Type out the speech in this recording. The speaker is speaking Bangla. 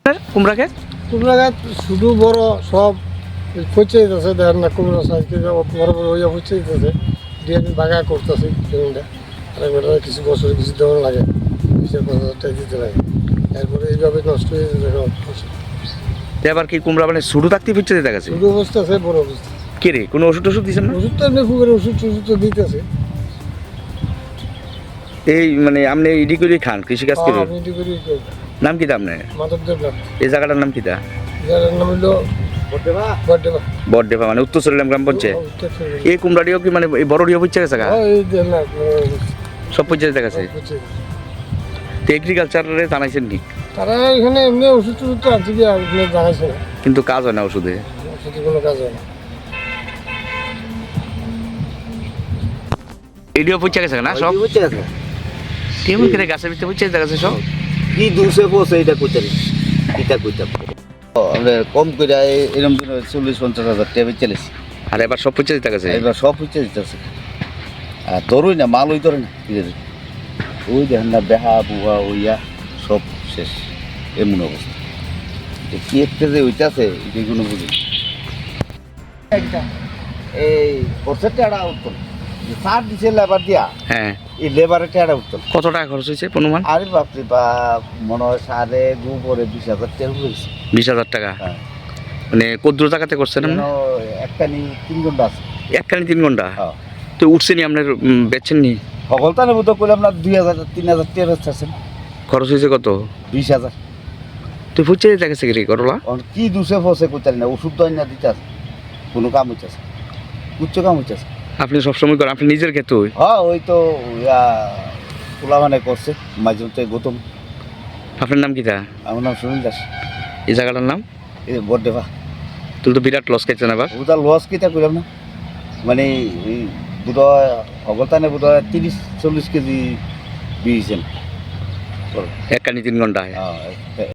কুমড়া ক্ষেত কুমড়া গাছ শুধু বড় সব পচে যেতেছে, দেখেন না কুমড়া সাইজ বড় বড় হইয়া পচে যেতেছে, ডিএপি বাগা করতেছে জমিটা। আর একবার কিছু বছর কিছু দেওয়া লাগে, 20,000 দিতে লাগে, এরপরে এইভাবে নষ্ট হয়ে যেতে ফসল। এবার কি কুমড়া মানে শুরু থাকতে ফিরছে দেখা গেছে শুধু অবস্থা আছে, বড় অবস্থা। কে রে কোনো ওষুধ টষুধ দিচ্ছেন না? ওষুধ তো এমনি ফুকের ওষুধ টষুধ তো দিতেছে। এই মানে আপনি ইডি করে খান কৃষিকাজ করে? আমি এটি করি। নাম কি দাম নেই? মাধবদেব নাম। এই জায়গাটার নাম কি দা? যার নাম হইল বড্ডেবা। বড়ডেফা মানে উত্তর চল্লাম গ্রাম পঞ্চায়েত। এই কুমড়াটিও কি মানে এই বড়টিও পচে গেছে গা? এই দেন না, সব পচে যেতে গেছে। পচে গেছে। তো এগ্রিকালচারে জানাইছেন কি? তারা এখানে এমনি ওষুধ টষুধ তো আনছে কি আর জানাইছে না, কিন্তু কাজ হয় না ওষুধে। ওষুধে কোনো কাজ হয় না। এডিও পচে গেছে না সব? বুঝছে গেছে কেমন করে গাছের ভিতরে পচে যেতে গেছে সব? কি দুশো বসে এটা কইতারি এটা কইতাম আমরা কম করে এরকম 40-50 হাজার টাকা চলেছি। আর এবার সব পচে যেতে গেছে। এবার সব হচ্ছে দিতেছে আর ধরুই না মাল ওই ধরে না ওই দেখেন না বেহা বুহা হইয়া সব শেষ এমন অবস্থা। কি একটা যে ওইটাছে এটা কোনো বুঝি এই করছে টেড়া উত্তর সার দিছে লেবার দিয়া, হ্যাঁ এই লেবারের টেড়া উত্তর। কত টাকা খরচ হয়েছে অনুমান? আরে বাপরে বাপ, মনে হয় সাড়ে গোবরে 20,000 টাকা হয়েছে। 20,000 টাকা? হ্যাঁ মানে কদ্দুর টাকাতে করছেন না? একটা নি 3 ঘন্টা আছে। একখানি 3 ঘন্টা? হ্যাঁ তো উঠছেনি আপনার বেচছেন নি? সকলতানে বোধ করলে আপনার 2,000-3,000 টাকা বেচতেছেন। খরচ হয়েছে কত? 20,000। তো পচে যেতে গেছে কি রে করলা? কি দুশে ফসে করতে না, ওষুধ তো না দিতে আছে, কোনো কাম হইতেছে, উচ্চ কাম হইতেছে। আপনি সবসময় করেন, আপনি নিজের ক্ষেত্রে? হ্যাঁ ওই তো তোলা মানে করছে মাঝে মধ্যে গৌতম। আপনার নাম কি তা? আমার নাম সুনীল দাস। এই জায়গাটার নাম? এই বড্ডেভা। তুই তো বিরাট লস খাইছেন আবার। ওটা লস কিটা করলাম না, মানে বোধ হয় সকলতানে বোধ হয় 30-40 কেজি বিয়েছেন। একখানি 3 ঘন্টা? হ্যাঁ